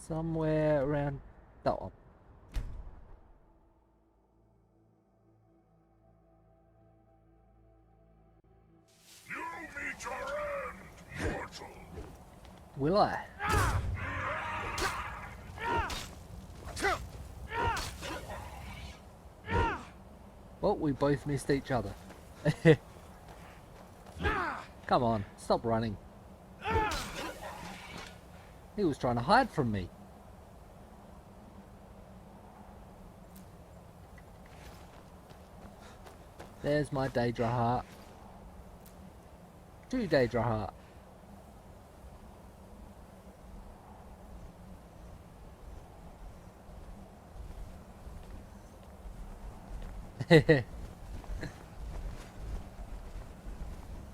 Somewhere around that one. You meet your end, mortal. Will I? Well, we both missed each other. Come on, stop running. He was trying to hide from me. There's my Daedra heart. 2 Daedra heart.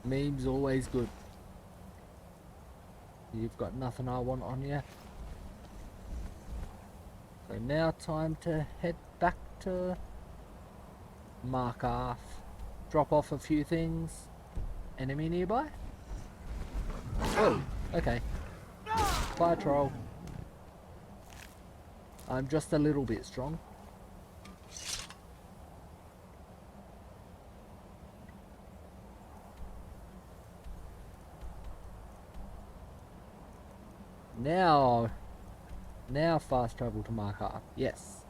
Memes always good. You've got nothing I want on you. So now time to head back to Markarth. Drop off a few things. Enemy nearby? Oh, okay. Fire troll. I'm just a little bit strong. Now fast travel to Markarth. Yes.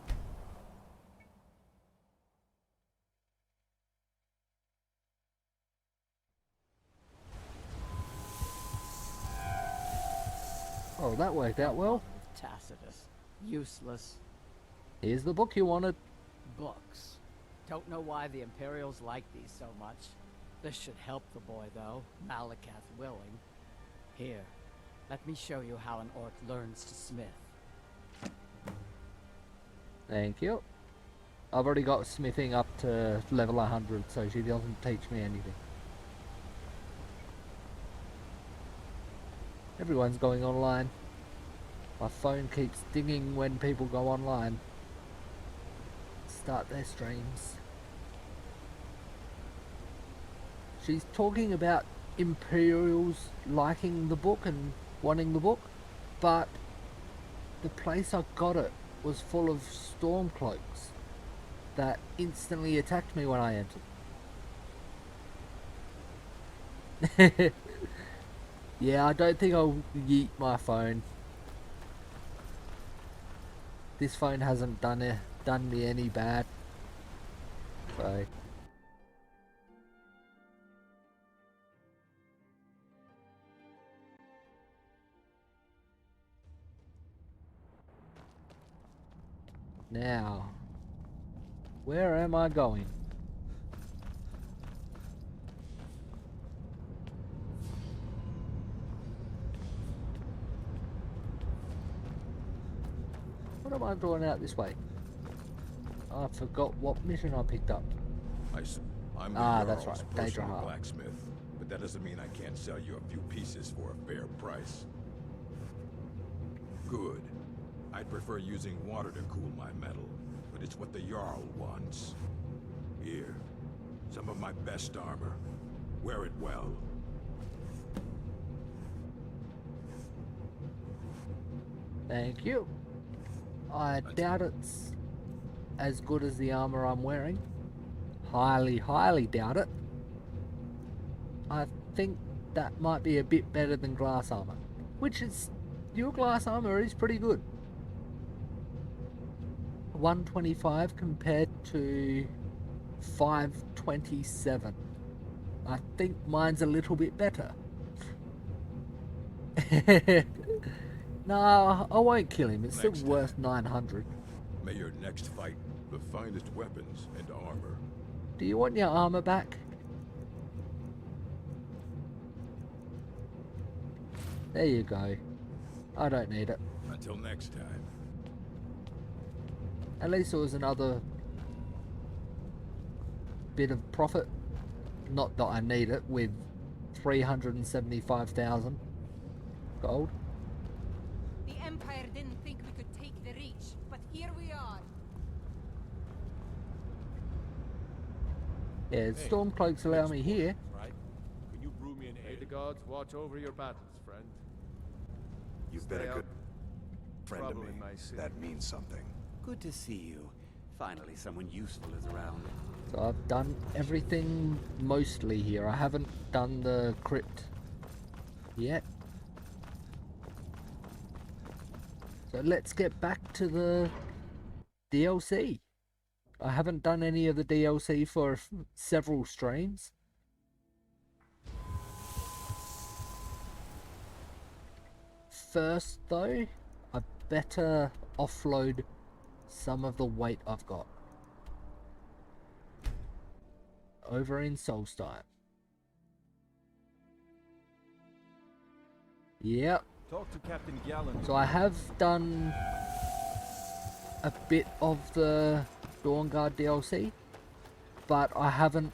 Oh, that worked out well. Tacitus. Useless. Here's the book you wanted. Books. Don't know why the Imperials like these so much. This should help the boy, though, Malakath willing. Here, let me show you how an orc learns to smith. Thank you. I've already got smithing up to level 100, so she doesn't teach me anything. Everyone's going online. My phone keeps dinging when people go online. Start their streams. She's talking about Imperials liking the book and wanting the book, but the place I got it was full of stormcloaks that instantly attacked me when I entered. Yeah, I don't think I'll yeet my phone. This phone hasn't done me any bad. So now, where am I going? What am I drawing out this way? I forgot what mission I picked up. I'm the that's Jarl's right, personal Daedra. blacksmith, but that doesn't mean I can't sell you a few pieces for a fair price. Good. I'd prefer using water to cool my metal, but it's what the Jarl wants. Here, some of my best armor. Wear it well. Thank you. I doubt it's as good as the armor I'm wearing. Highly, highly doubt it. I think that might be a bit better than glass armor, which is, your glass armor is pretty good. 125 compared to 527. I think mine's a little bit better. No, I won't kill him. It's still worth 900. May your next fight the finest weapons and armor. Do you want your armor back? There you go. I don't need it. Until next time. At least it was another bit of profit. Not that I need it with 375,000 gold. The Empire didn't think we could take the Reach, but here we are. Yeah, Stormcloaks allow me here. Right? Can you brew me an ale? May the gods watch over your battles, friend. You've been a good... friend to trouble me. in my city. That means something. Good to see you. Finally, someone useful is around. So I've done everything mostly here. I haven't done the crypt yet. So let's get back to the DLC. I haven't done any of the DLC for several streams. First though, I better offload some of the weight I've got over in Solstheim. Yep. Talk to Captain Gallant. So I have done a bit of the Dawnguard DLC, but I haven't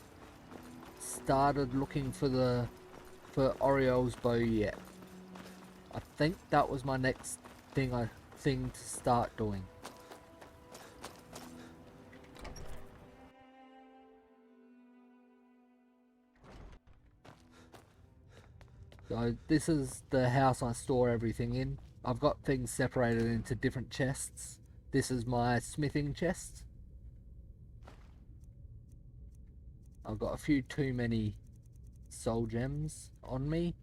started looking for Oriel's bow yet. I think that was my next thing to start doing. So this is the house I store everything in. I've got things separated into different chests. This is my smithing chest. I've got a few too many soul gems on me.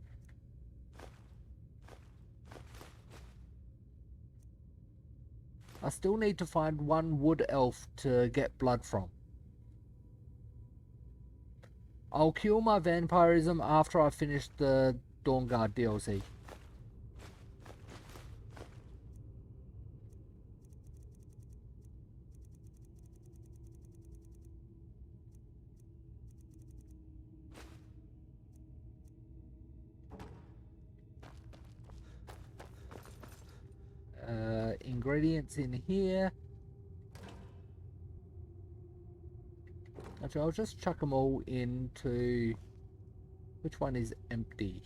I still need to find one wood elf to get blood from. I'll cure my vampirism after I finish the Dawnguard DLC. Ingredients in here. Actually, I'll just chuck them all into... Which one is empty?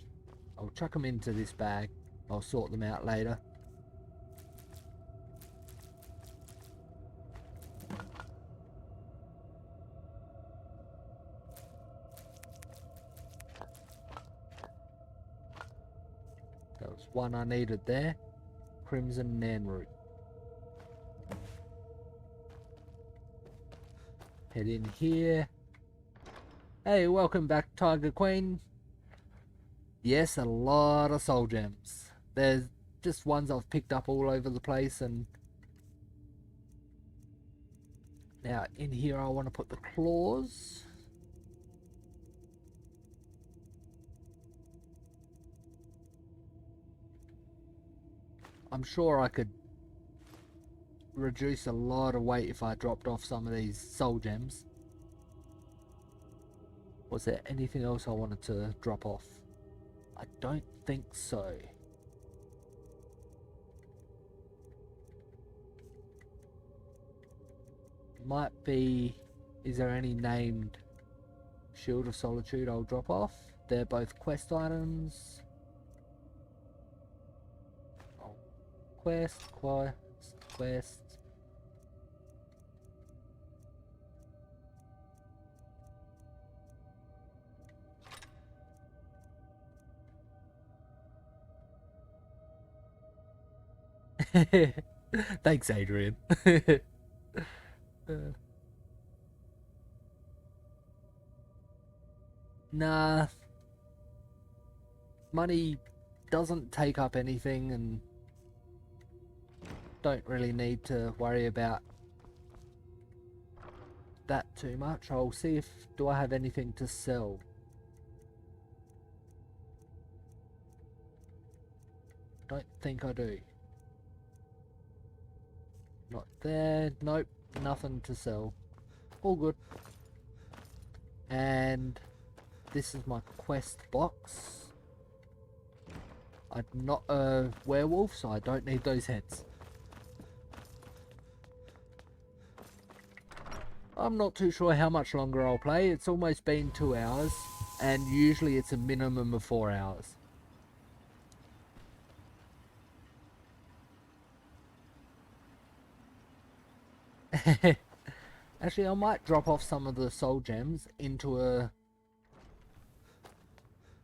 I'll chuck them into this bag. I'll sort them out later. That was one I needed there. Crimson Nan Root. Head in here. Hey, welcome back, Tiger Queen. Yes, a lot of soul gems. There's just ones I've picked up all over the place, and now in here I want to put the claws. I'm sure I could reduce a lot of weight if I dropped off some of these soul gems. Was there anything else I wanted to drop off? I don't think so. Might be... Is there any named Shield of Solitude I'll drop off? They're both quest items. Oh, quest. Thanks, Adrian. Nah. Money doesn't take up anything, and don't really need to worry about that too much. I'll see if... Do I have anything to sell? Don't think I do. Not there. Nope. Nothing to sell. All good. And this is my quest box. I'm not a werewolf, so I don't need those heads. I'm not too sure how much longer I'll play. It's almost been 2 hours, and usually it's a minimum of 4 hours. Actually, I might drop off some of the soul gems into a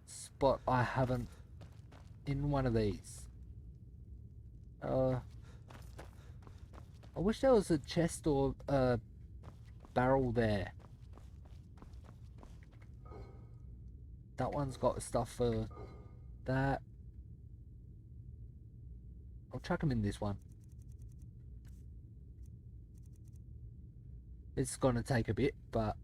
spot I haven't in one of these. I wish there was a chest or a barrel there. That one's got stuff for that. I'll chuck them in this one. It's gonna take a bit, but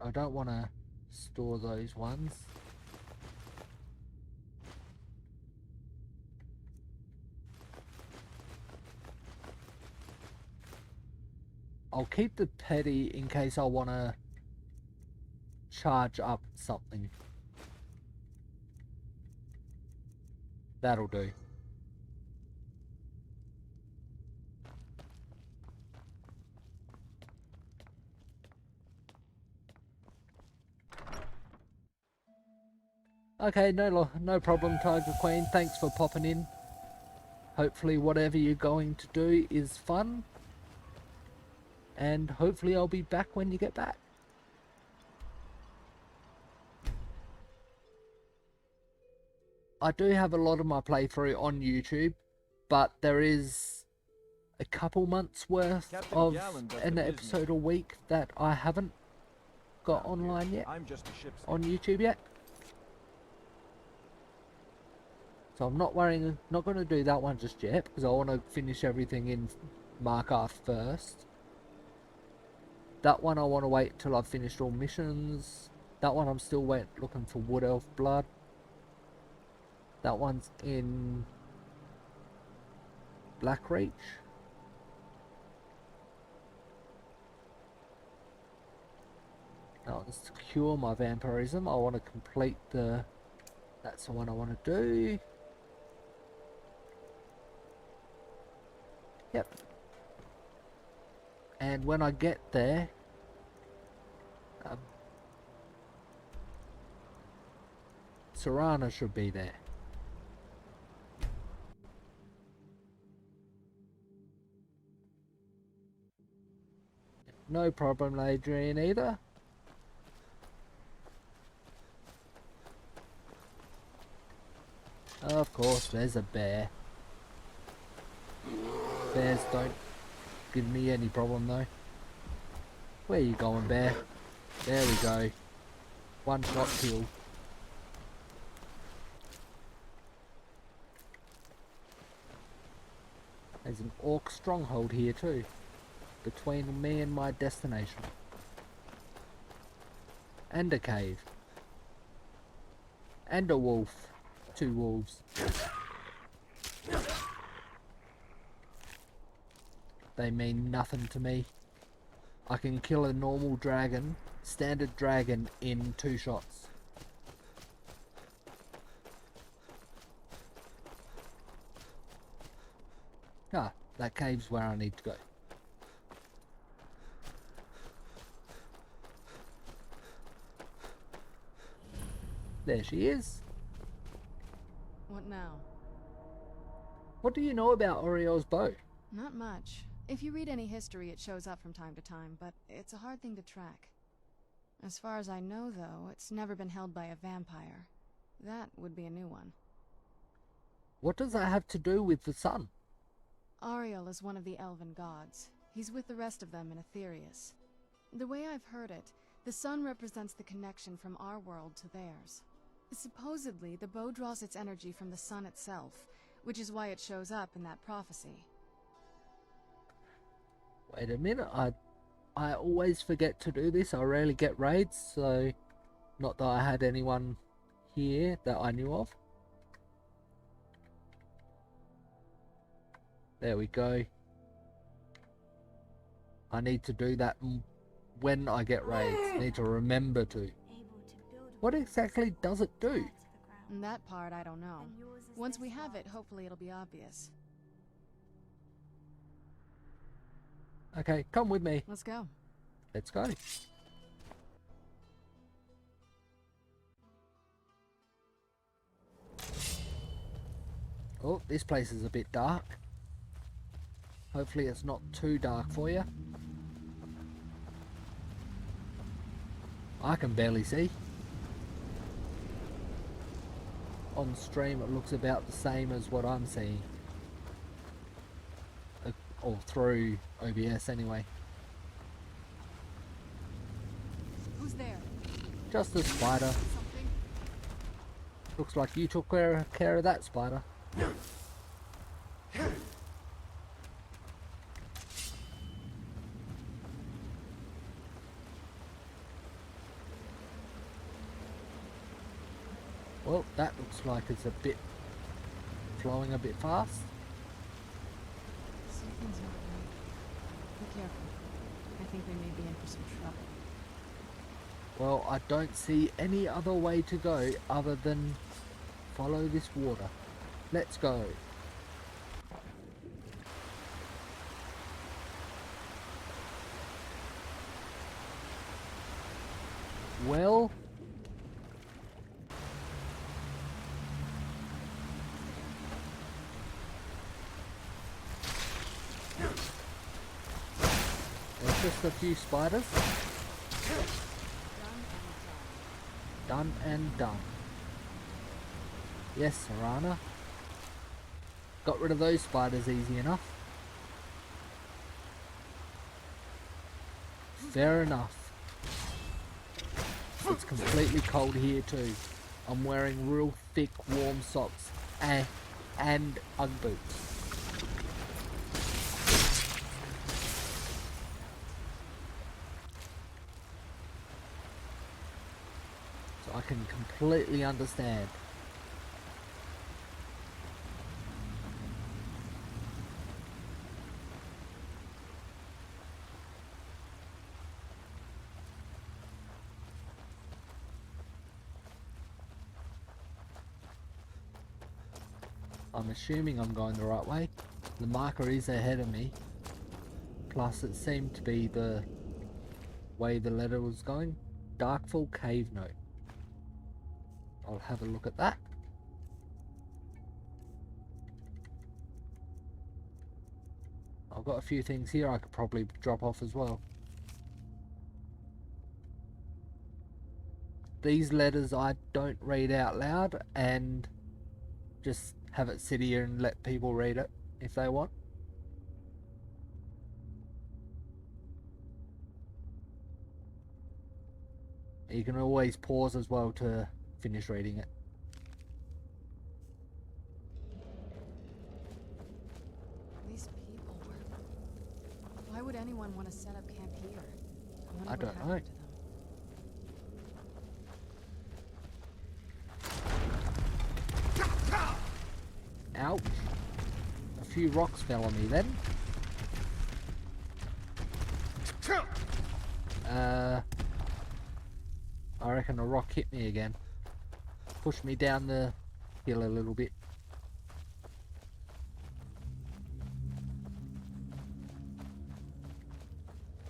I don't want to store those ones. I'll keep the petty in case I want to charge up something. That'll do. Okay, no problem, Tiger Queen. Thanks for popping in. Hopefully whatever you're going to do is fun. And hopefully I'll be back when you get back. I do have a lot of my playthrough on YouTube, but there is a couple months worth of an episode a week that I haven't got online yet, on YouTube yet. So I'm not going to do that one just yet, because I want to finish everything in Markarth first. That one I want to wait till I've finished all missions. That one I'm still looking for Wood Elf blood. That one's in Blackreach. Now to cure my vampirism, I want to complete the... That's the one I want to do. Yep. And when I get there, Serana should be there. No problem, Adrian, either. Of course, there's a bear. Bears don't give me any problem though. Where you going, bear? There we go. One shot kill. There's an orc stronghold here too, between me and my destination. And a cave. And a wolf. 2 wolves. They mean nothing to me. I can kill a normal dragon, standard dragon, in 2 shots. Ah, that cave's where I need to go. There she is. What now? What do you know about Oriel's bow? Not much. If you read any history, it shows up from time to time, but it's a hard thing to track. As far as I know, though, it's never been held by a vampire. That would be a new one. What does that have to do with the sun? Ariel is one of the elven gods. He's with the rest of them in Aetherius. The way I've heard it, the sun represents the connection from our world to theirs. Supposedly, the bow draws its energy from the sun itself, which is why it shows up in that prophecy. Wait a minute, I always forget to do this. I rarely get raids, so not that I had anyone here that I knew of. There we go. I need to do that when I get raids. I need to remember to. What exactly does it do? That part I don't know. Once we have it, hopefully it'll be obvious. Okay, come with me. Let's go. Let's go. Oh, this place is a bit dark. Hopefully it's not too dark for you. I can barely see. On stream it looks about the same as what I'm seeing. Or through OBS anyway. Who's there? Just a spider. Something? Looks like you took care of that spider. Well, that looks like it's a bit flowing a bit fast. Something's not right. Be careful. I think we may be in for some trouble. Well, I don't see any other way to go other than follow this water. Let's go. Well, there's just a few spiders. Done and done. Yes, Sarana. Got rid of those spiders easy enough. Fair enough. It's completely cold here too. I'm wearing real thick warm socks and Ugg boots. So I can completely understand. I'm assuming I'm going the right way. The marker is ahead of me. Plus it seemed to be the way the letter was going. Darkfall Cave Note. I'll have a look at that. I've got a few things here I could probably drop off as well. These letters I don't read out loud and just have it sit here and let people read it if they want. You can always pause as well to finish reading it. These people were... Why would anyone want to set up camp here? wonder I what don't happened know. to them. Ouch. A few rocks fell on me then. I reckon a rock hit me again. Pushed me down the hill a little bit.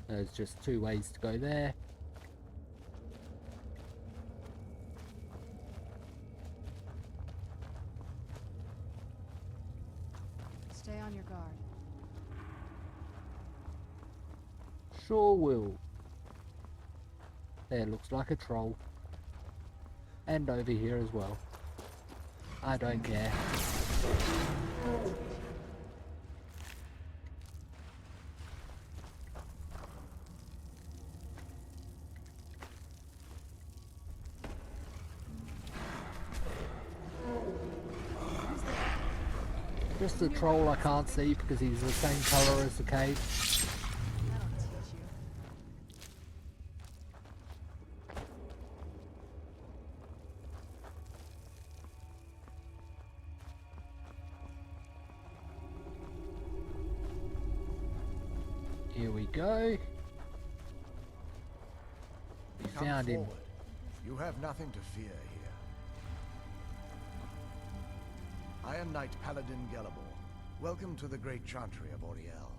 There's just two ways to go there. Stay on your guard. Sure will. There, looks like a troll. And over here as well. I don't care. Just a troll I can't see because he's the same colour as the cave. That'll teach you. Here we go. We Come found him. forward. You have nothing to fear here. Iron Knight Paladin Gelabor, welcome to the great chantry of Oriel.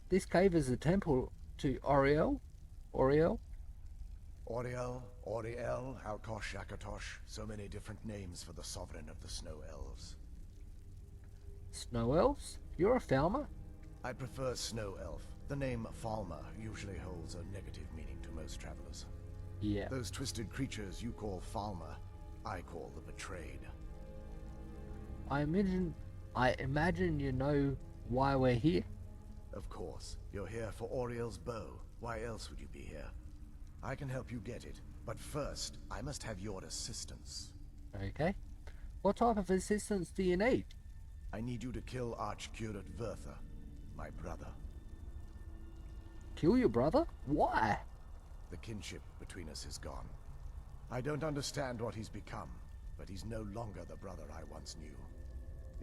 This cave is a temple to Oriel. Oriel? Auriel, Auriel, Alkosh, Akatosh, so many different names for the sovereign of the Snow Elves. Snow elves? You're a farmer? I prefer Snow Elf. The name Falmer usually holds a negative meaning to most travelers. Yeah. Those twisted creatures you call Falmer, I call the Betrayed. I imagine you know why we're here. Of course, you're here for Auriel's bow. Why else would you be here? I can help you get it, but first, I must have your assistance. Okay. What type of assistance do you need? I need you to kill Archcurate Vertha, my brother. Kill your brother? Why? The kinship between us is gone. I don't understand what he's become, but he's no longer the brother I once knew.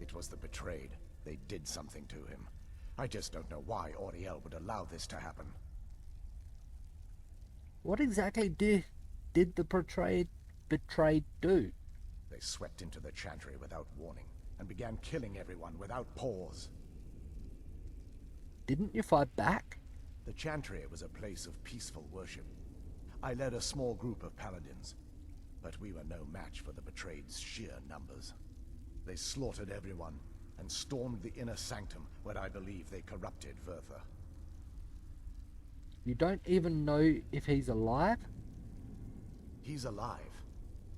It was the Betrayed. They did something to him. I just don't know why Auriel would allow this to happen. What exactly did the betrayed do? They swept into the Chantry without warning, and began killing everyone without pause. Didn't you fight back? The Chantry was a place of peaceful worship. I led a small group of paladins, but we were no match for the Betrayed's sheer numbers. They slaughtered everyone, and stormed the inner sanctum, where I believe they corrupted Vertha. You don't even know if he's alive? He's alive.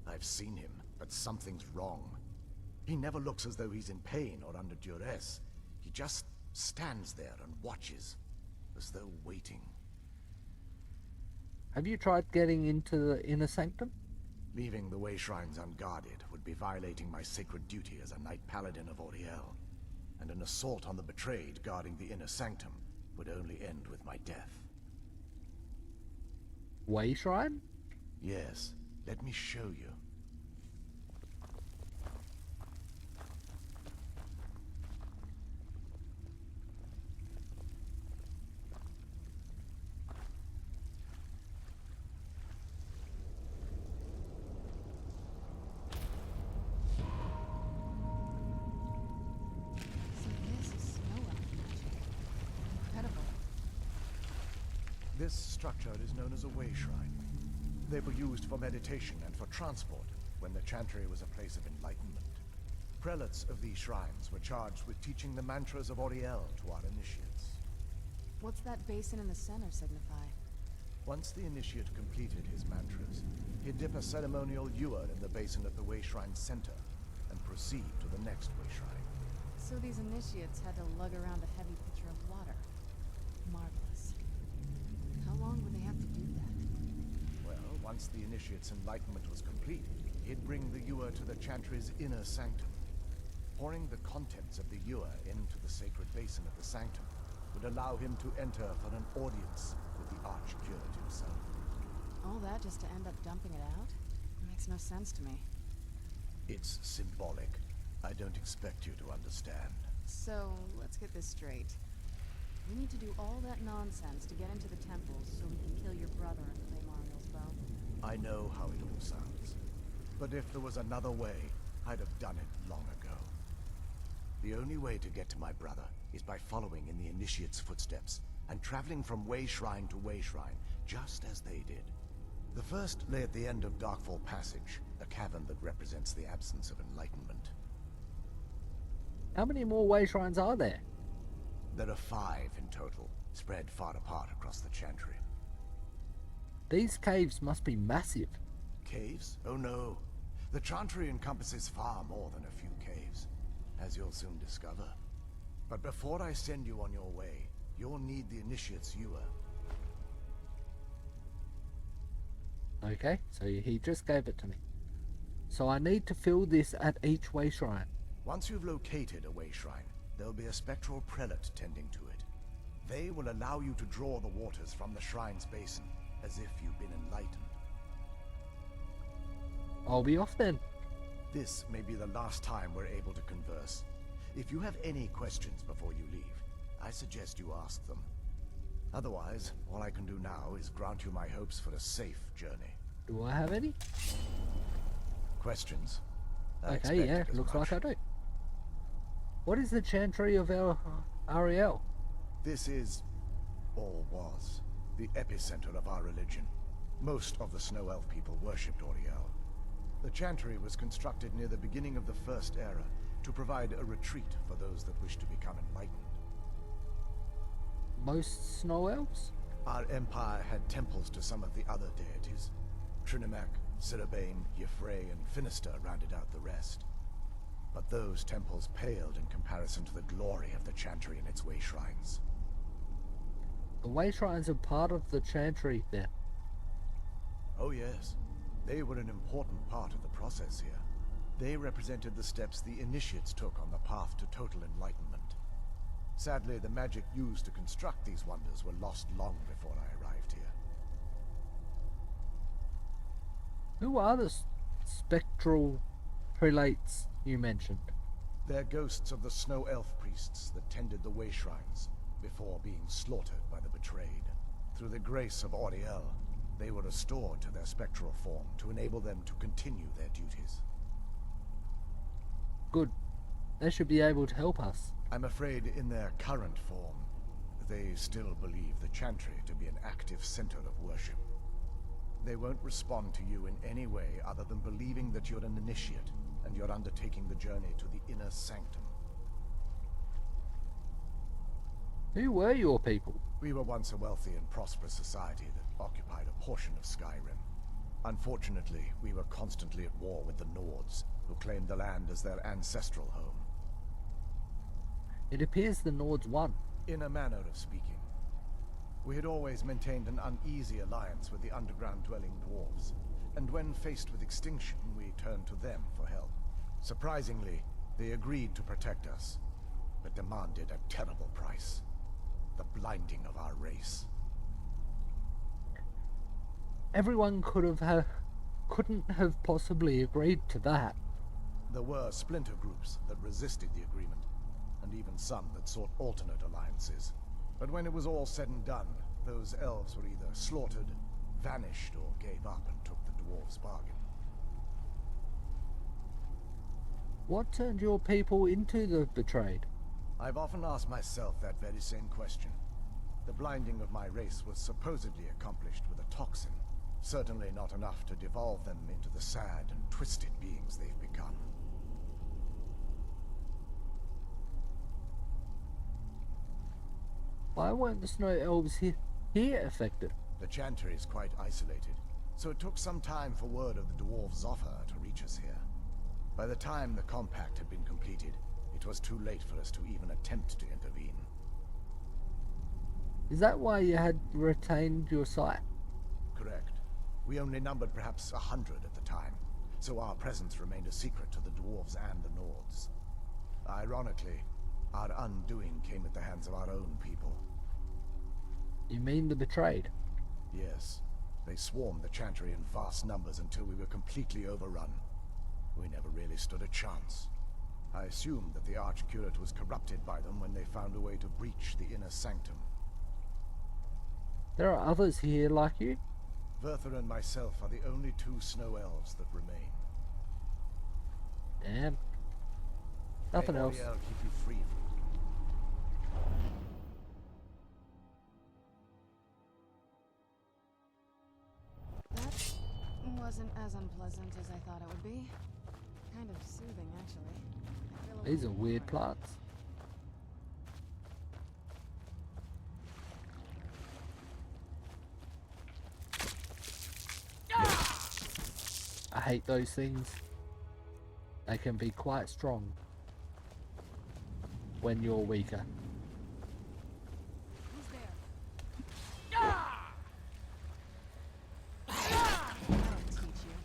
I've seen him, but something's wrong. He never looks as though he's in pain or under duress. He just stands there and watches, as though waiting. Have you tried getting into the inner sanctum? Leaving the way shrines unguarded would be violating my sacred duty as a knight paladin of Auriel, and an assault on the Betrayed guarding the inner sanctum would only end with my death. Way shrine? Yes, let me show you. This structure is known as a way shrine. They were used for meditation and for transport when the Chantry was a place of enlightenment. Prelates of these shrines were charged with teaching the mantras of Auriel to our initiates. What's that basin in the center signify? Once the initiate completed his mantras, he'd dip a ceremonial ewer in the basin of the way shrine's center and proceed to the next way shrine. So these initiates had to lug around a heavy pitcher of water. Marvelous. How long would they have to do that? Well, once the initiate's enlightenment was complete, he'd bring the ewer to the Chantry's inner sanctum. Pouring the contents of the ewer into the sacred basin of the sanctum would allow him to enter for an audience with the Archcurate himself. All that just to end up dumping it out? It makes no sense to me. It's symbolic. I don't expect you to understand. So, let's get this straight. We need to do all that nonsense to get into the temples so we can kill your brother and claim Ariel's bow. I know how it all sounds. But if there was another way, I'd have done it long ago. The only way to get to my brother is by following in the Initiate's footsteps and traveling from way shrine to way shrine, just as they did. The first lay at the end of Darkfall Passage, a cavern that represents the absence of enlightenment. How many more way shrines are there? There are 5 in total, spread far apart across the Chantry. These caves must be massive. Caves? Oh no. The Chantry encompasses far more than a few caves, as you'll soon discover. But before I send you on your way, you'll need the Initiate's ewer. Okay, so he just gave it to me. So I need to fill this at each way shrine. Once you've located a way shrine, there'll be a spectral prelate tending to it. They will allow you to draw the waters from the shrine's basin, as if you've been enlightened. I'll be off then. This may be the last time we're able to converse. If you have any questions before you leave, I suggest you ask them. Otherwise, all I can do now is grant you my hopes for a safe journey. Do I have any? Questions? I Okay, expected yeah, as looks much. like I do. What is the Chantry of Ariel? This is, or was, the epicenter of our religion. Most of the Snow Elf people worshipped Auriel. The chantry was constructed near the beginning of the First Era to provide a retreat for those that wish to become enlightened. Most snow elves? Our empire had temples to some of the other deities. Trinimac, Ciribane, Yffrey, and Finister rounded out the rest. But those temples paled in comparison to the glory of the chantry and its way shrines. The way shrines are part of the chantry then. Oh yes, they were an important part of the process here. They represented the steps the initiates took on the path to total enlightenment. Sadly, the magic used to construct these wonders were lost long before I arrived here. Who are the spectral prelates you mentioned? They're ghosts of the Snow Elf priests that tended the way shrines before being slaughtered by the betrayed. Through the grace of Auriel, they were restored to their spectral form to enable them to continue their duties. Good. They should be able to help us. I'm afraid in their current form, they still believe the chantry to be an active center of worship. They won't respond to you in any way other than believing that you're an initiate and you're undertaking the journey to the inner sanctum. Who were your people? We were once a wealthy and prosperous society that occupied a portion of Skyrim. Unfortunately, we were constantly at war with the Nords, who claimed the land as their ancestral home. It appears the Nords won. In a manner of speaking. We had always maintained an uneasy alliance with the underground-dwelling dwarves, and when faced with extinction, we turned to them for help. Surprisingly, they agreed to protect us, but demanded a terrible price. The blinding of our race. Everyone couldn't have possibly agreed to that. There were splinter groups that resisted the agreement, and even some that sought alternate alliances. But when it was all said and done, those elves were either slaughtered, vanished, or gave up and took the dwarves' bargain. What turned your people into the betrayed? I've often asked myself that very same question. The blinding of my race was supposedly accomplished with a toxin. Certainly not enough to devolve them into the sad and twisted beings they've become. Why weren't the snow elves here affected? The chantry is quite isolated, so it took some time for word of the dwarves' offer to reach us here. By the time the compact had been completed, it was too late for us to even attempt to intervene. Is that why you had retained your sight? Correct. We only numbered perhaps 100 at the time, so our presence remained a secret to the dwarves and the Nords. Ironically, our undoing came at the hands of our own people. You mean the betrayed? Yes. They swarmed the chantry in vast numbers until we were completely overrun. We never really stood a chance. I assumed that the Archcurate was corrupted by them when they found a way to breach the inner sanctum. There are others here like you? Verther and myself are the only two snow elves that remain. Damn. Nothing May else. Auriel keep you free That wasn't as unpleasant as I thought it would be. Kind of soothing, actually. I feel a These are little weird warmer. plants. I hate those things. They can be quite strong when you're weaker. Who's there? I'll teach you.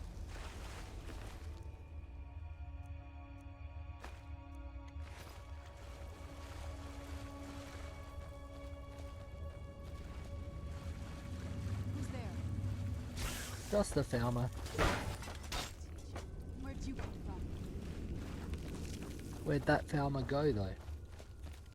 Who's there? Just the farmer. Where'd you come from? Where'd that farmer go though?